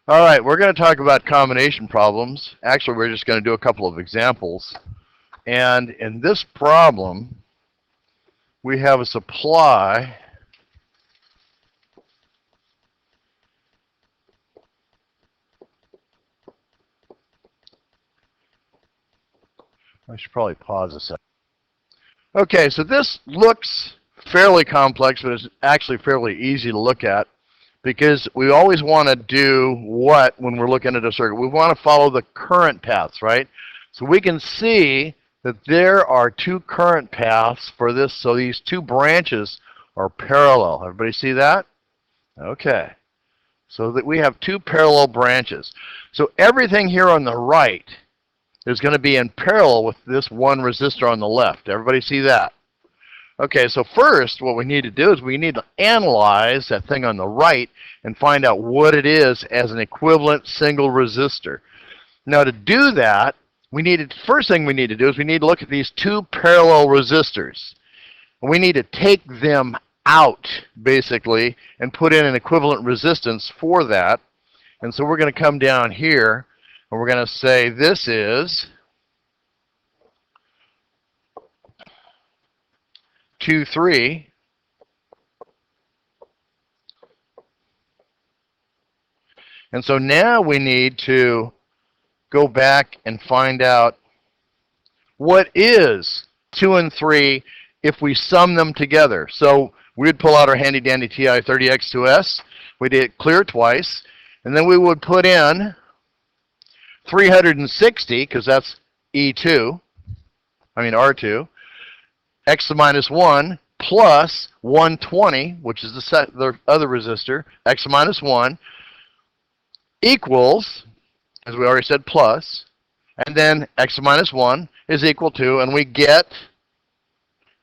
All right, we're going to talk about combination problems. Actually, we're just going to do a couple of examples. And in this problem, we have a supply I should probably pause a second. Okay, so this looks fairly complex, but it's actually fairly easy to look at because we always want to do what when we're looking at a circuit? We want to follow the current paths, right? So we can see that there are two current paths for this, so these two branches are parallel. Everybody see that? Okay. So that we have two parallel branches. So everything here on the right is going to be in parallel with this one resistor on the left. Everybody see that? Okay, so first what we need to do is we need to analyze that thing on the right and find out what it is as an equivalent single resistor. Now to do that, first thing we need to do is we need to look at these two parallel resistors. We need to take them out, basically, and put in an equivalent resistance for that. And so we're going to come down here, and we're going to say this is 2, 3. And so now we need to go back and find out what is 2 and 3 if we sum them together. So we'd pull out our handy dandy TI-30X2S. We'd hit clear twice. And then we would put in 360, because that's R2, x to the minus 1, plus 120, which is the other resistor, x to the minus 1, equals, as we already said, plus, and then x to the minus 1 is equal to, and we get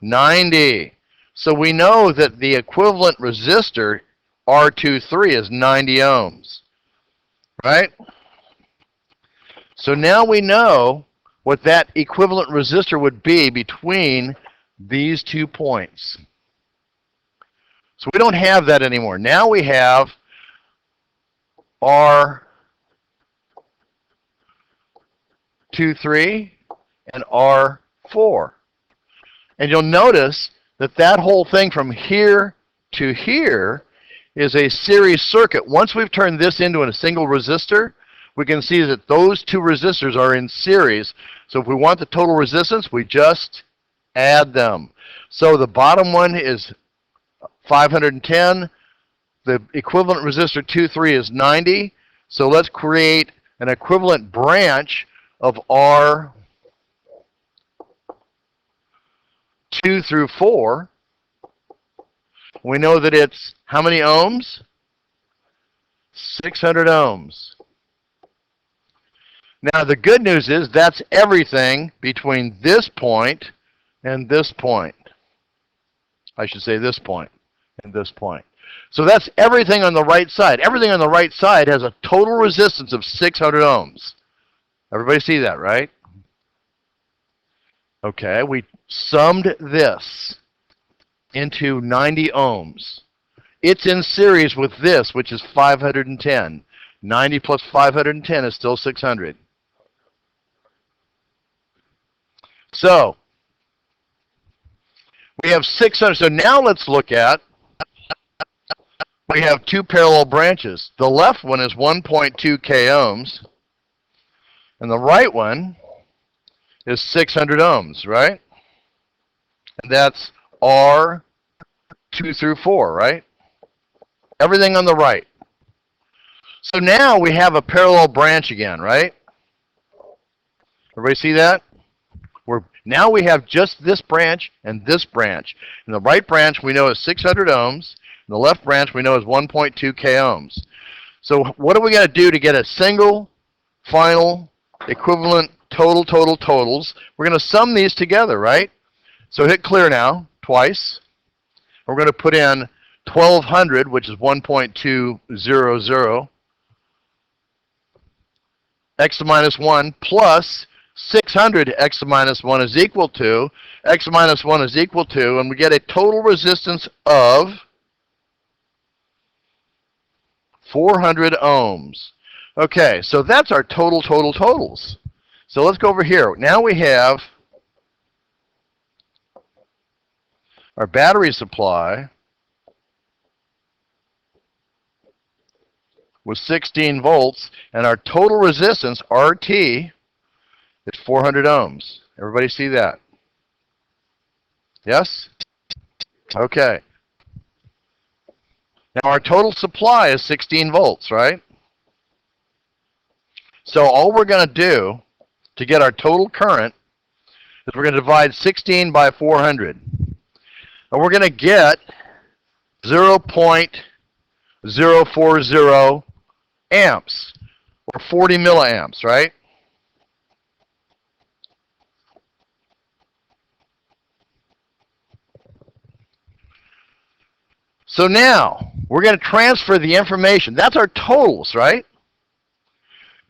90. So we know that the equivalent resistor, R23, is 90 ohms, right? So now we know what that equivalent resistor would be between these 2 points. So we don't have that anymore. Now we have R23 and R4. And you'll notice that that whole thing from here to here is a series circuit. Once we've turned this into a single resistor, we can see that those two resistors are in series. So if we want the total resistance, we just add them. So the bottom one is 510. The equivalent resistor 2,3 is 90. So let's create an equivalent branch of R2 through 4. We know that it's how many ohms? 600 ohms. Now the good news is that's everything between this point and this point. I should say this point and this point. So that's everything on the right side. Everything on the right side has a total resistance of 600 ohms. Everybody see that, right? Okay, we summed this into 90 ohms. It's in series with this, which is 510. 90 plus 510 is still 600. So we have 600. So now let's look at, we have two parallel branches. The left one is 1.2 k ohms, and the right one is 600 ohms, right? And that's R2 through 4, right? Everything on the right. So now we have a parallel branch again, right? Everybody see that? Now we have just this branch and this branch. And the right branch we know is 600 ohms. And the left branch we know is 1.2 k ohms. So what are we going to do to get a single, final, equivalent, totals? We're going to sum these together, right? So hit clear now, twice. We're going to put in 1200, which is 1.200, x to the minus 1, plus 600 x to the minus 1 is equal to, x to the minus 1 is equal to, and we get a total resistance of 400 ohms. Okay, so that's our totals. So let's go over here. Now we have our battery supply with 16 volts, and our total resistance, RT, is 400 ohms. Everybody see that? Yes? Okay. Now our total supply is 16 volts, right? So all we're going to do to get our total current is we're going to divide 16 by 400. And we're going to get 0.040 amps, or 40 milliamps, right? So now, we're going to transfer the information. That's our totals, right?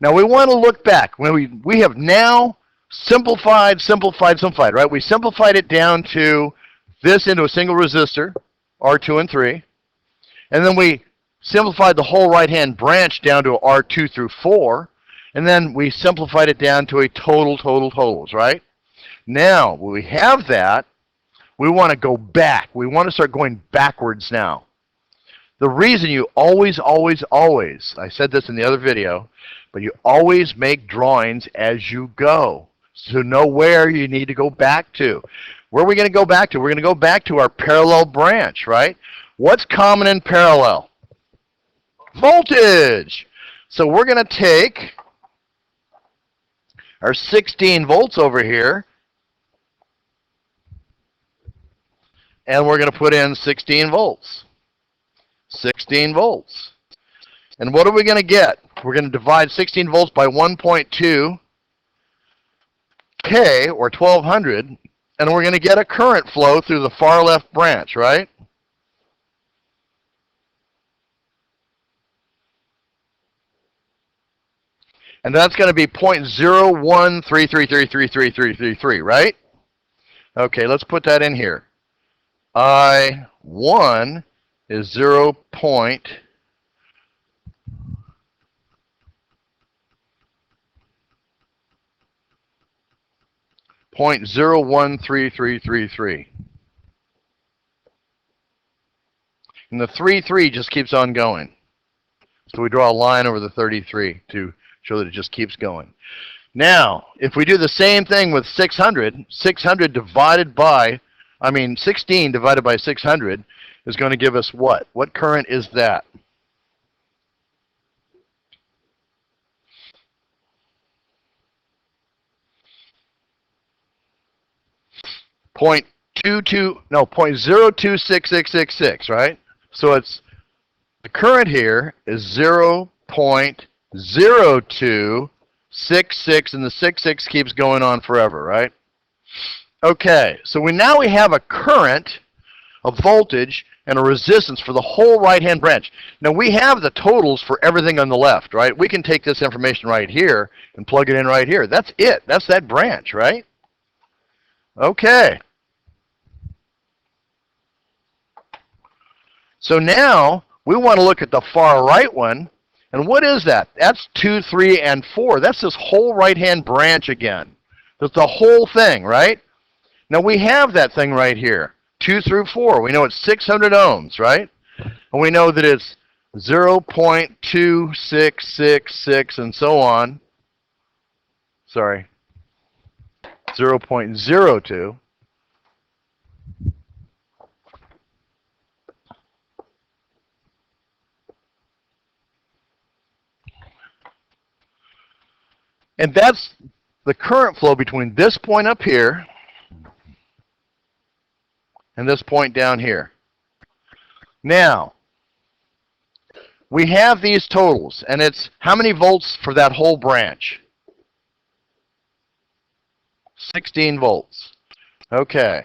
Now we want to look back. When we have now simplified, right? We simplified it down to this into a single resistor, R2 and 3. And then we simplified the whole right-hand branch down to R2 through 4. And then we simplified it down to a totals, right? Now, when we have that, we want to go back. We want to start going backwards now. The reason you always, I said this in the other video, but you always make drawings as you go to know where you need to go back to. Where are we going to go back to? We're going to go back to our parallel branch, right? What's common in parallel? Voltage. So we're going to take our 16 volts over here, and we're going to put in 16 volts. 16 volts. And what are we going to get? We're going to divide 16 volts by 1.2 K, or 1200, and we're going to get a current flow through the far left branch, right? And that's going to be 0.0133333333, right? Okay, let's put that in here. I1 is 0.013333. And the 33 just keeps on going. So we draw a line over the 33 to show that it just keeps going. Now, if we do the same thing with 600, 16 divided by 600 is going to give us what? What current is that? Point 0.026666, right? So it's the current here is 0.0266, and the 66 keeps going on forever, right? Okay, so now we have a current, a voltage, and a resistance for the whole right-hand branch. Now we have the totals for everything on the left, right? We can take this information right here and plug it in right here. That's it. That's that branch, right? Okay. So now we want to look at the far right one. And what is that? That's 2, 3, and 4. That's this whole right-hand branch again. That's the whole thing, right? Now we have that thing right here, 2 through 4. We know it's 600 ohms, right? And we know that it's 0.2666 and so on. Sorry, 0.02. And that's the current flow between this point up here and this point down here. Now, we have these totals, and it's how many volts for that whole branch? 16 volts. Okay.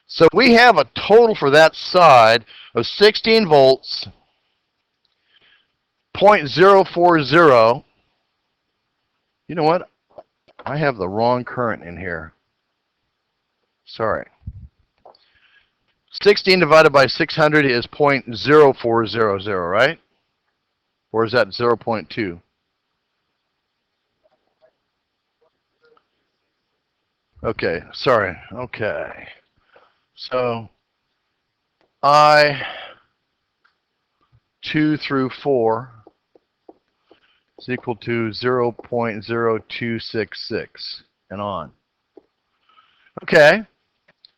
So we have a total for that side of 16 volts, 0.040. You know what? I have the wrong current in here. Sorry. 16 divided by 600 is 0.0400, right? Or is that 0.2? Okay, sorry. Okay. So I 2 through 4 is equal to 0.0266 and on. Okay.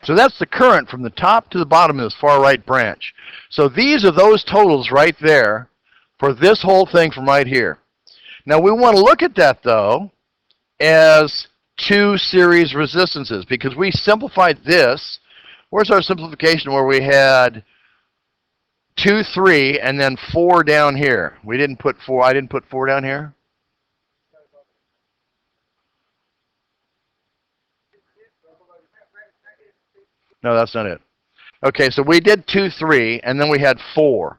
So that's the current from the top to the bottom of this far right branch. So these are those totals right there for this whole thing from right here. Now we want to look at that though as two series resistances because we simplified this. Where's our simplification where we had 2, 3, and then 4 down here? We didn't put 4. I didn't put 4 down here. No, that's not it. Okay, so we did 2, 3, and then we had 4.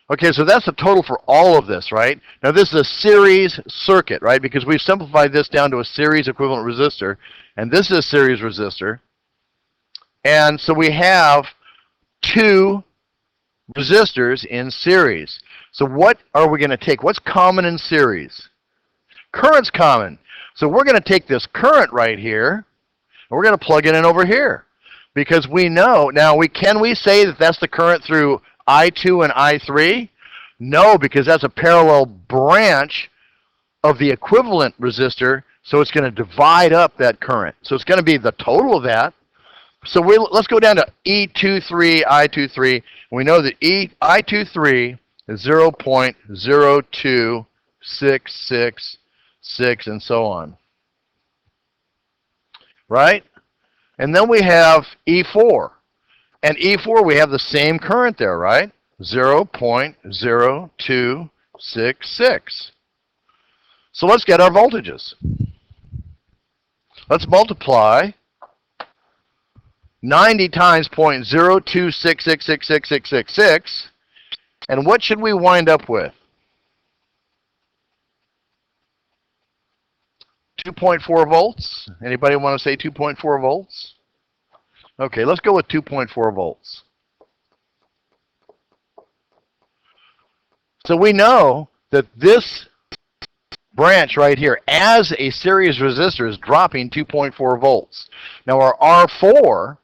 Okay, so that's the total for all of this, right? Now this is a series circuit, right? Because we've simplified this down to a series equivalent resistor, and this is a series resistor. And so we have 2 resistors in series. So what are we going to take? What's common in series? Current's common. So we're going to take this current right here, and we're going to plug it in over here. Because we know, now can we say that that's the current through I2 and I3? No, because that's a parallel branch of the equivalent resistor, so it's going to divide up that current. So it's going to be the total of that. So let's go down to E23, I23. We know that I23 is 0.02666 and so on. Right? And then we have E4. And E4, we have the same current there, right? 0.0266. So let's get our voltages. Let's multiply 90 times 0.026666666. And what should we wind up with? 2.4 volts. Anybody want to say 2.4 volts? Okay, let's go with 2.4 volts. So we know that this branch right here as a series resistor is dropping 2.4 volts. Now our R4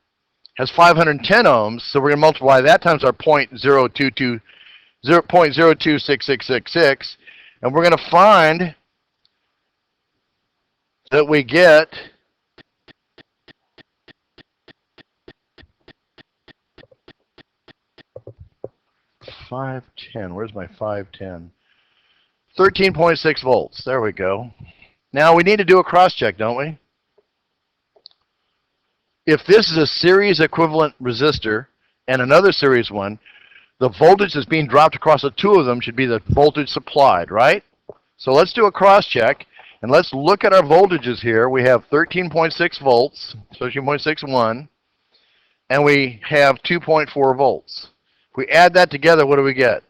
has 510 ohms, so we're going to multiply that times our 0.026666, and we're going to find that we get 510. Where's my 510? 13.6 volts. There we go. Now we need to do a cross check, don't we? If this is a series equivalent resistor and another series one, the voltage that's being dropped across the two of them should be the voltage supplied, right? So let's do a cross check. And let's look at our voltages here. We have 13.6 volts, 13.61, and we have 2.4 volts. If we add that together, what do we get?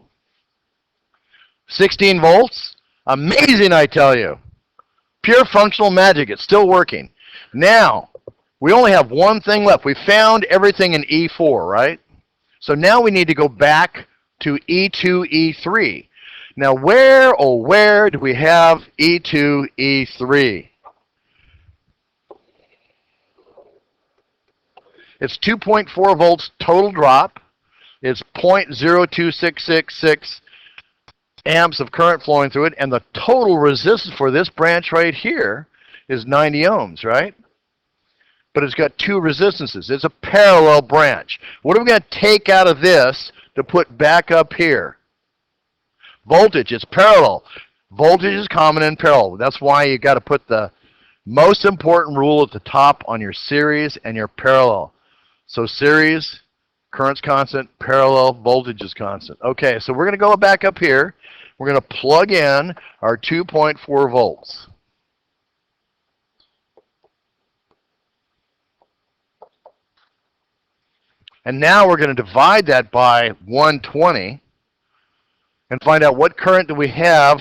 16 volts? Amazing, I tell you. Pure functional magic. It's still working. Now, we only have one thing left. We found everything in E4, right? So now we need to go back to E2, E3. Now, where do we have E2, E3? It's 2.4 volts total drop. It's 0.02666 amps of current flowing through it. And the total resistance for this branch right here is 90 ohms, right? But it's got two resistances. It's a parallel branch. What are we going to take out of this to put back up here? Voltage, it's parallel. Voltage is common in parallel. That's why you got to put the most important rule at the top on your series and your parallel. So series, current's constant, parallel, voltage is constant. Okay, so we're going to go back up here. We're going to plug in our 2.4 volts. And now we're going to divide that by 120. And find out what current do we have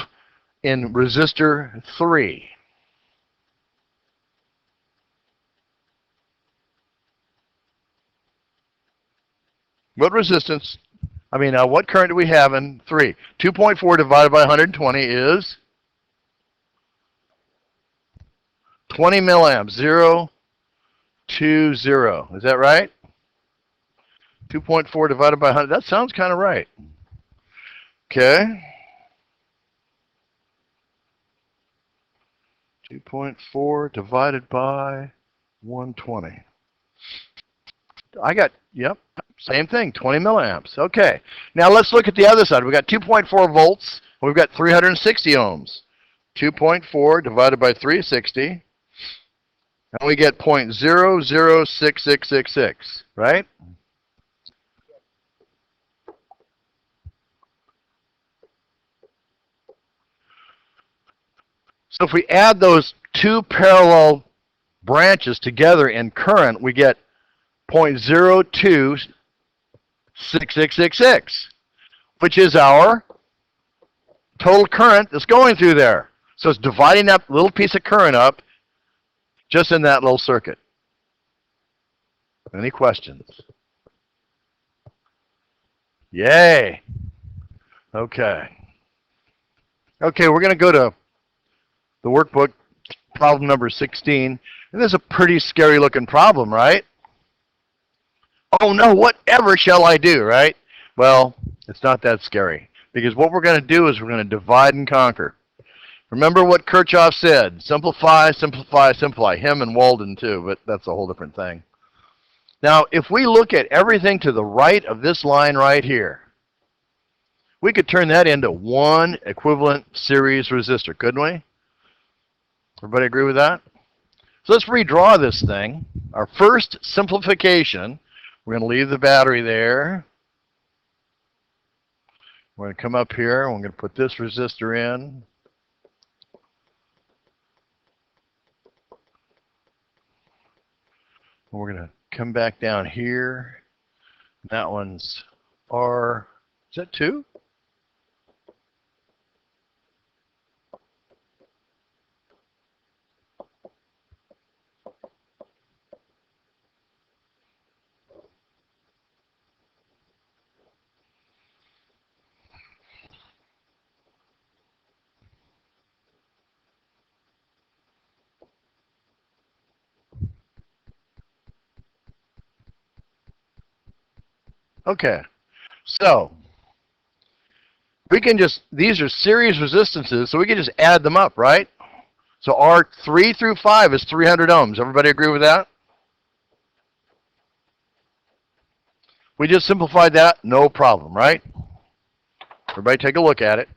in resistor 3. What resistance, what current do we have in 3? 2.4 divided by 120 is 20 milliamps, Is that right? 2.4 divided by 100. That sounds kind of right. Okay. 2.4 divided by 120. I got, yep, same thing, 20 milliamps. Okay. Now let's look at the other side. We've got 2.4 volts. We've got 360 ohms. 2.4 divided by 360. And we get 0.006666, right? So if we add those two parallel branches together in current, we get 0.026666, which is our total current that's going through there. So it's dividing that little piece of current up just in that little circuit. Any questions? Yay. Okay. Okay, we're going to go to the workbook, problem number 16. And this is a pretty scary looking problem, right? Oh no, whatever shall I do, right? Well, it's not that scary. Because what we're going to do is we're going to divide and conquer. Remember what Kirchhoff said, simplify, simplify, simplify. Him and Walden too, but that's a whole different thing. Now, if we look at everything to the right of this line right here, we could turn that into one equivalent series resistor, couldn't we? Everybody agree with that? So let's redraw this thing. Our first simplification, we're going to leave the battery there. We're going to come up here, and we're going to put this resistor in. We're going to come back down here. That one's R, is that 2? Okay, so we can just, these are series resistances, so we can just add them up, right? So R3 through 5 is 300 ohms. Everybody agree with that? We just simplified that, no problem, right? Everybody take a look at it.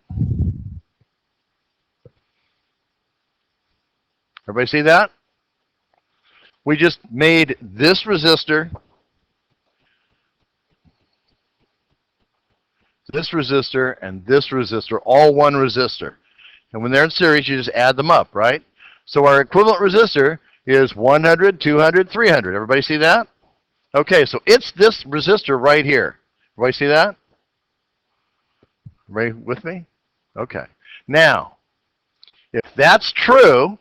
Everybody see that? We just made this resistor, and this resistor, all one resistor. And when they're in series, you just add them up, right? So our equivalent resistor is 100, 200, 300. Everybody see that? Okay, so it's this resistor right here. Everybody see that? Everybody with me? Okay. Now, if that's true,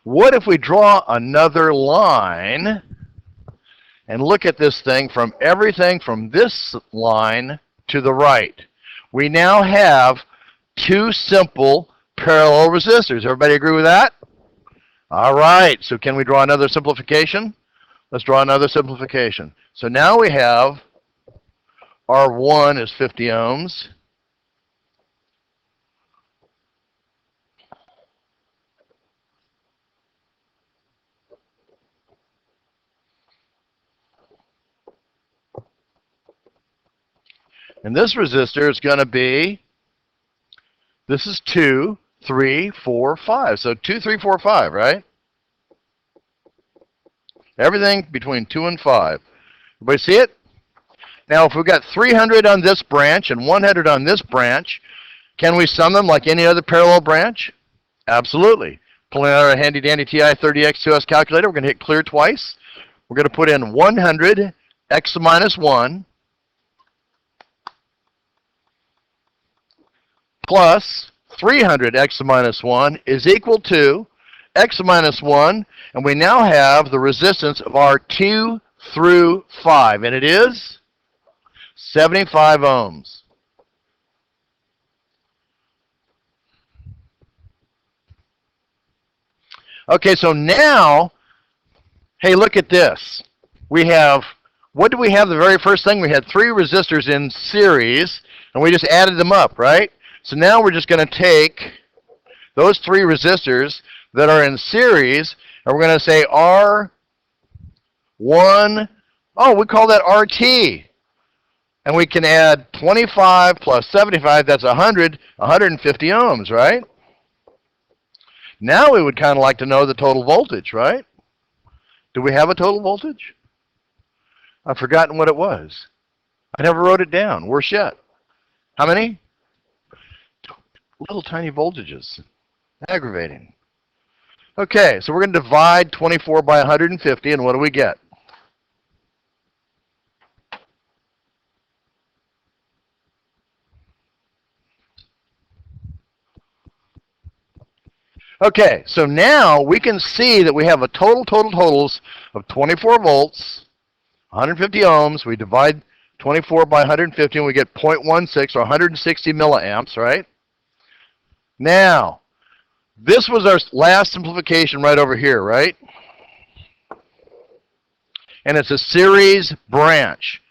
what if we draw another line and look at this thing from everything from this line to the right? We now have two simple parallel resistors. Everybody agree with that? All right, so can we draw another simplification? Let's draw another simplification. So now we have R1 is 50 ohms. And this resistor is going to be, this is 2, 3, 4, 5. So 2, 3, 4, 5, right? Everything between 2 and 5. Everybody see it? Now, if we've got 300 on this branch and 100 on this branch, can we sum them like any other parallel branch? Absolutely. Pulling out our handy-dandy TI-30X2S calculator, we're going to hit clear twice. We're going to put in 100 x minus 1 plus 300 x minus 1 is equal to x minus 1, and we now have the resistance of our 2 through 5, and it is 75 ohms. Okay, so now Hey, look at this. We have, what did we have the very first thing? We had 3 resistors in series, and we just added them up, right? So now we're just going to take those 3 resistors that are in series, and we're going to say R1, oh, we call that RT. And we can add 25 plus 75, that's 150 ohms, right? Now we would kind of like to know the total voltage, right? Do we have a total voltage? I've forgotten what it was. I never wrote it down. Worse yet. How many? Little tiny voltages. Aggravating. Okay, so we're going to divide 24 by 150, and what do we get? Okay, so now we can see that we have a totals of 24 volts, 150 ohms. We divide 24 by 150, and we get 0.16 or 160 milliamps, right? Now, this was our last simplification right over here, right? And it's a series branch.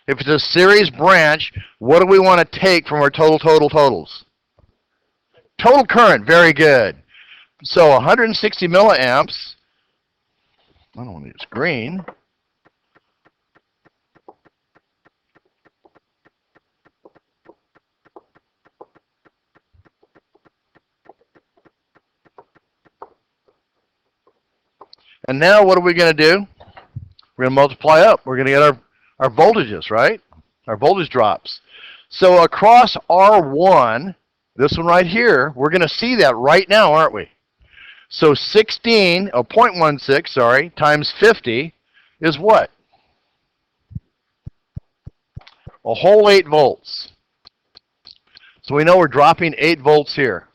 If it's a series branch, what do we want to take from our totals? Total current, very good. So 160 milliamps, I don't want to use green. And now what are we going to do? We're going to multiply up. We're going to get our voltages, right? Our voltage drops. So across R1, this one right here, we're going to see that right now, aren't we? So 0.16, sorry, times 50 is what? A whole 8 volts. So we know we're dropping 8 volts here.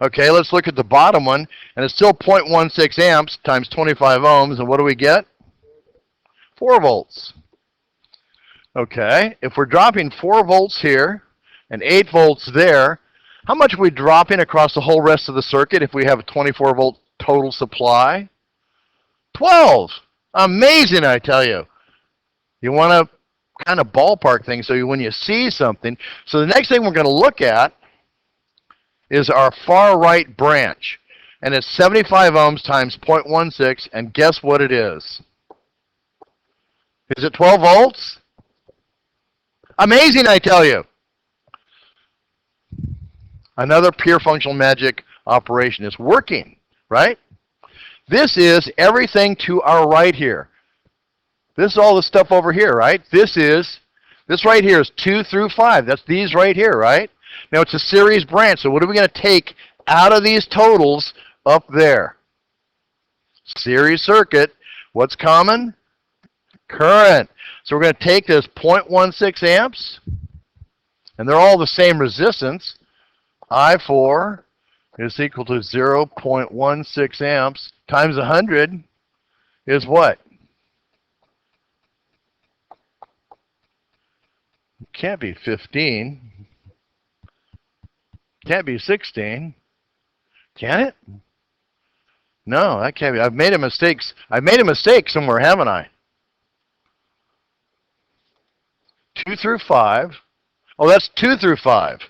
Okay, let's look at the bottom one, and it's still 0.16 amps times 25 ohms, and what do we get? 4 volts. Okay, if we're dropping 4 volts here and 8 volts there, how much are we dropping across the whole rest of the circuit if we have a 24 volt total supply? 12. Amazing, I tell you. You want to kind of ballpark things so when you see something. So the next thing we're going to look at is our far right branch. And it's 75 ohms times 0.16, and guess what it is? Is it 12 volts? Amazing, I tell you. Another pure functional magic operation is working, right? This is everything to our right here. This is all the stuff over here, right? This right here is 2 through 5. That's these right here, right? Now it's a series branch, so what are we going to take out of these totals up there? Series circuit. What's common? Current. So we're going to take this 0.16 amps, and they're all the same resistance. I4 is equal to 0.16 amps times 100 is what? Can't be 15. Can't be 16. Can it? No, that can't be. I've made a mistake. I've made a mistake somewhere, haven't I? 2 through 5. Oh, that's 2 through 5.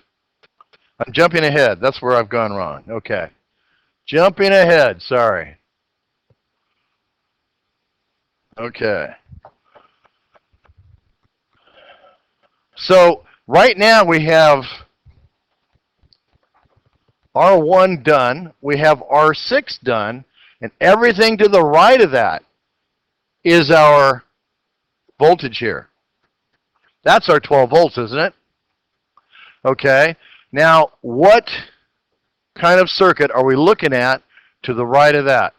I'm jumping ahead. That's where I've gone wrong. Okay. Jumping ahead. Sorry. Okay. So right now we have R1 done. We have R6 done. And everything to the right of that is our voltage here. That's our 12 volts, isn't it? Okay. Now, what kind of circuit are we looking at to the right of that?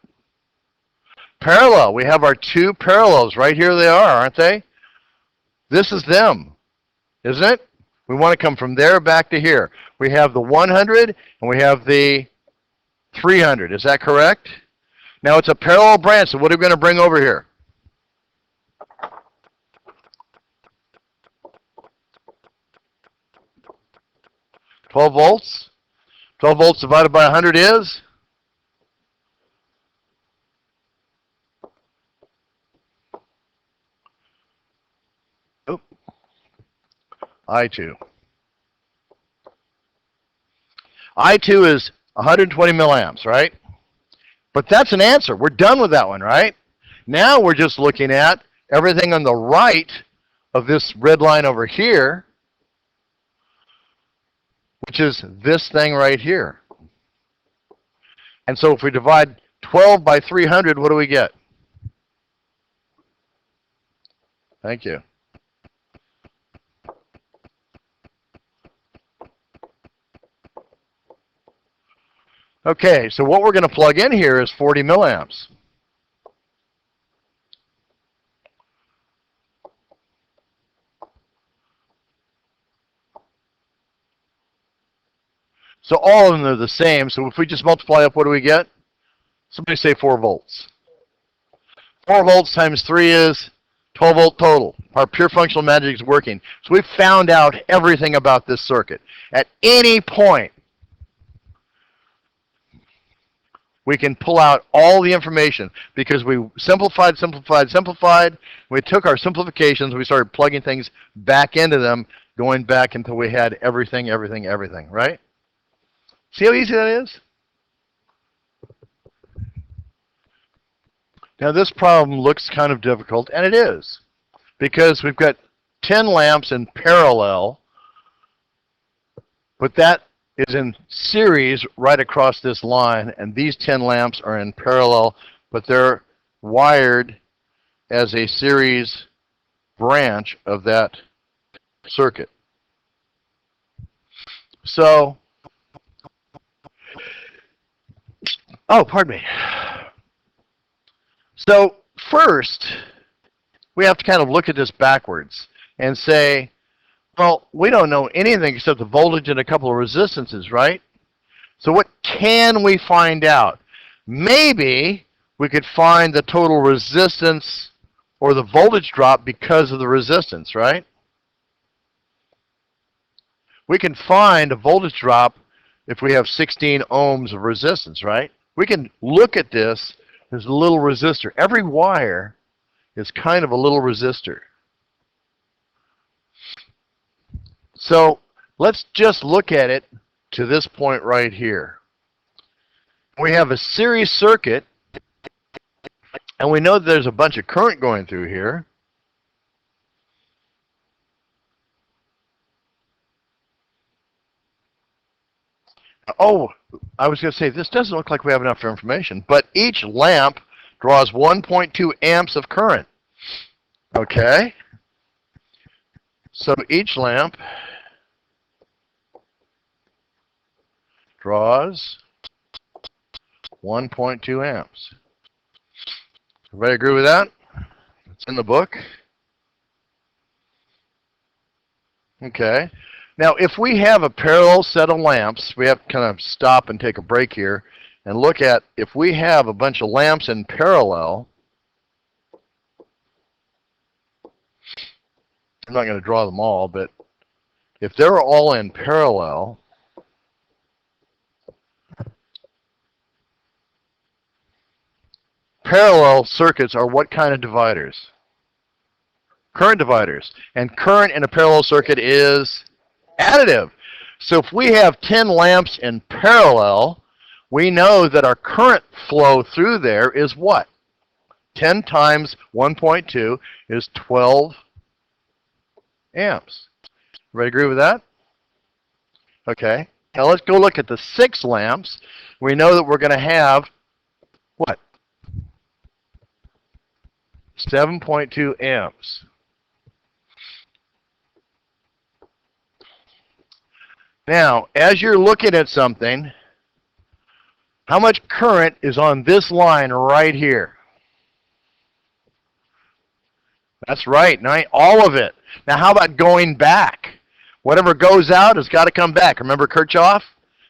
Parallel. We have our 2 parallels. Right here they are, aren't they? This is them, isn't it? We want to come from there back to here. We have the 100 and we have the 300. Is that correct? Now, it's a parallel branch, so what are we going to bring over here? $12 volts. 12 volts divided by 100 is I2. I2 is 120 milliamps, right? But that's an answer. We're done with that one, right? Now we're just looking at everything on the right of this red line over here, which is this thing right here. And so if we divide 12 by 300, what do we get? Thank you. Okay, so what we're going to plug in here is 40 milliamps. So all of them are the same. So if we just multiply up, what do we get? Somebody say 4 volts. 4 volts times 3 is 12 volt total. Our pure functional magic is working. So we found out everything about this circuit. At any point, we can pull out all the information because we simplified. We took our simplifications, we started plugging things back into them, going back until we had everything, right? See how easy that is? Now this problem looks kind of difficult, and it is, because we've got 10 lamps in parallel, but that is in series right across this line, and these 10 lamps are in parallel, but they're wired as a series branch of that circuit. So, oh, pardon me. So first, we have to kind of look at this backwards and say, well, we don't know anything except the voltage and a couple of resistances, right? So what can we find out? Maybe we could find the total resistance or the voltage drop because of the resistance, right? We can find a voltage drop if we have 16 ohms of resistance, right? We can look at this as a little resistor. Every wire is kind of a little resistor. So let's just look at it to this point right here. We have a series circuit, and we know that there's a bunch of current going through here. Oh, I was going to say, this doesn't look like we have enough information, but each lamp draws 1.2 amps of current. Okay? So each lamp draws 1.2 amps. Everybody agree with that? It's in the book. Okay. Now, if we have a parallel set of lamps, we have to kind of stop and take a break here and look at if we have a bunch of lamps in parallel. I'm not going to draw them all, but if they're all in parallel, parallel circuits are what kind of dividers? Current dividers. And current in a parallel circuit is additive. So if we have 10 lamps in parallel, we know that our current flow through there is what? 10 times 1.2 is 12 amps. Everybody agree with that? Okay. Now let's go look at the 6 lamps. We know that we're going to have what? 7.2 amps. Now, as you're looking at something, how much current is on this line right here? That's right, all of it. Now, how about going back? Whatever goes out has got to come back. Remember Kirchhoff?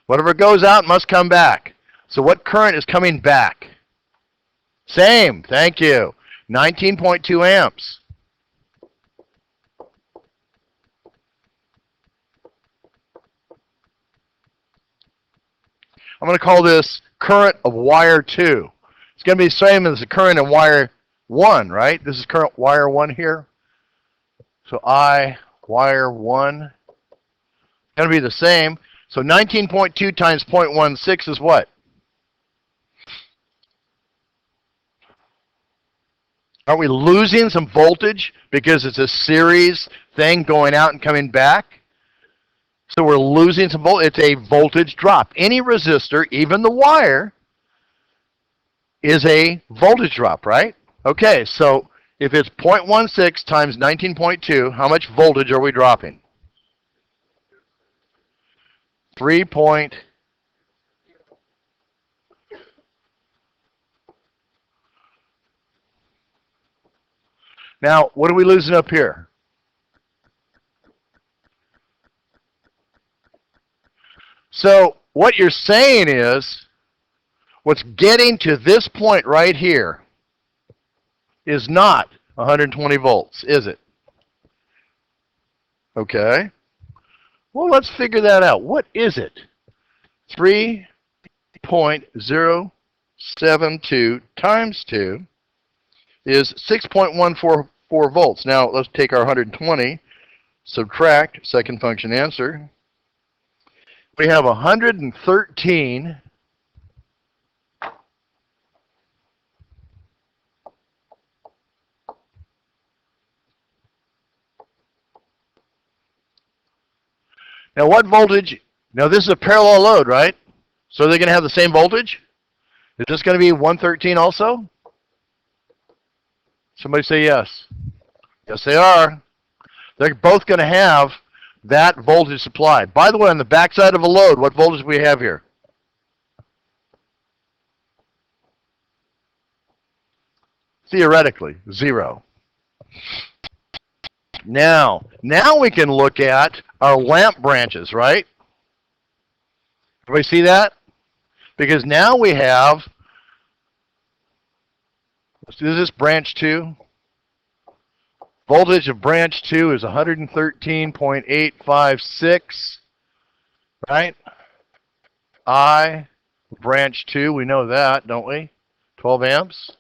Whatever goes out must come back. So what current is coming back? Same, thank you. 19.2 amps. I'm going to call this current of wire 2. It's going to be the same as the current in wire 1, right? This is current wire 1 here. So I wire 1, going to be the same. So 19.2 times 0.16 is what? Aren't we losing some voltage because it's a series thing going out and coming back? So we're losing some voltage. It's a voltage drop. Any resistor, even the wire, is a voltage drop, right? Okay, so if it's 0.16 times 19.2, how much voltage are we dropping? 3. Now, what are we losing up here? So what you're saying is, what's getting to this point right here is not 120 volts, is it? Okay. Well, let's figure that out. What is it? 3.072 times 2 is 6.144 volts. Now, let's take our 120, subtract, second function answer. We have 113. Now, what voltage? Now, this is a parallel load, right? So they're going to have the same voltage? Is this going to be 113 also? Somebody say yes. Yes, they are. They're both going to have that voltage supply. By the way, on the backside of a load, what voltage do we have here? Theoretically, 0. Now we can look at our lamp branches, right? Everybody see that? Because now we have, let's do this, branch 2. Voltage of branch 2 is 113.856, right? I, branch 2, we know that, don't we? 12 amps.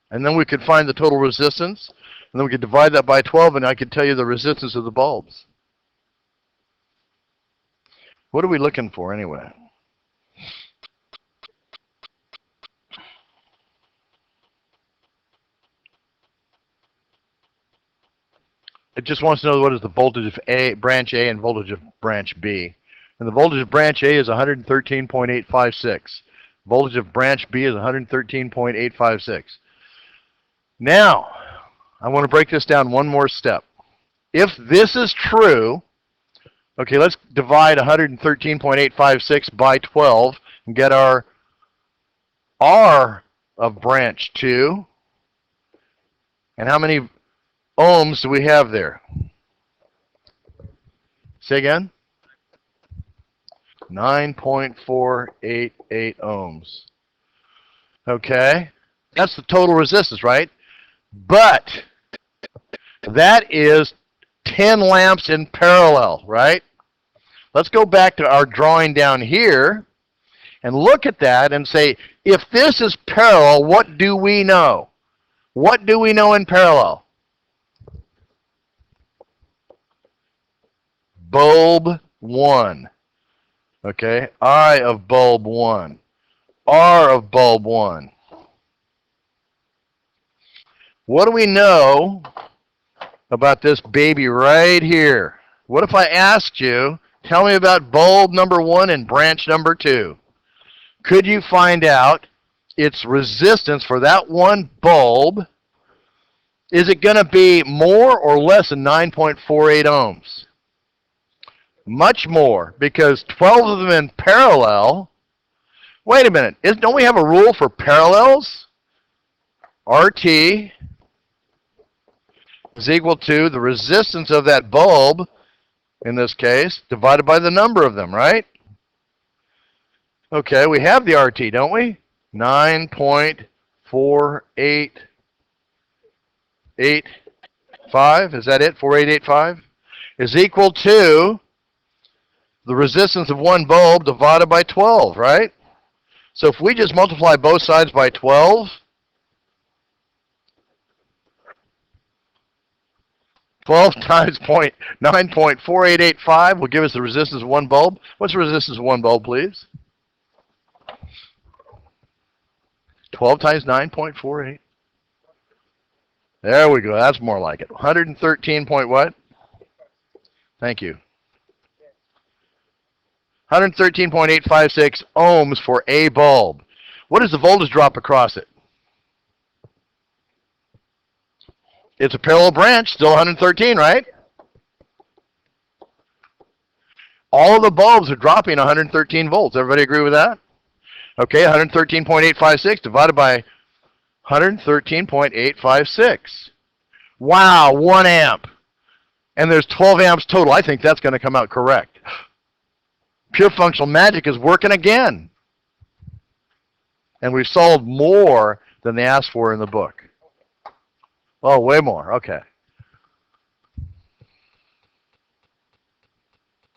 And then we could find the total resistance, and then we could divide that by 12, and I could tell you the resistance of the bulbs. What are we looking for anyway? It just wants to know what is the voltage of branch A and voltage of branch B. And the voltage of branch A is 113.856. Voltage of branch B is 113.856. Now, I want to break this down one more step. If this is true, okay, let's divide 113.856 by 12 and get our R of branch 2. And how many ohms do we have there? Say again? 9.488 ohms. Okay, that's the total resistance, right? But that is 10 lamps in parallel, right? Let's go back to our drawing down here and look at that and say, if this is parallel, what do we know? What do we know in parallel? Bulb 1. Okay, I of bulb 1. R of bulb 1. What do we know about this baby right here? What if I asked you, tell me about bulb number 1 and branch number 2? Could you find out its resistance for that one bulb? Is it going to be more or less than 9.48 ohms? Much more, because 12 of them in parallel. Wait a minute, don't we have a rule for parallels? RT is equal to the resistance of that bulb, in this case, divided by the number of them, right? Okay, we have the RT, don't we? 9.4885. Is that it? 4885 is equal to the resistance of one bulb divided by 12, right? So if we just multiply both sides by 12, 12 times 9.4885 will give us the resistance of one bulb. What's the resistance of one bulb, please? 12 times 9.48. There we go. That's more like it. 113 point what? Thank you. 113.856 ohms for a bulb. What is the voltage drop across it? It's a parallel branch, still 113, right? All of the bulbs are dropping 113 volts. Everybody agree with that? Okay, 113.856 divided by 113.856. Wow, 1 amp. And there's 12 amps total. I think that's going to come out correct. Pure functional magic is working again. And we've solved more than they asked for in the book. Oh, way more. Okay.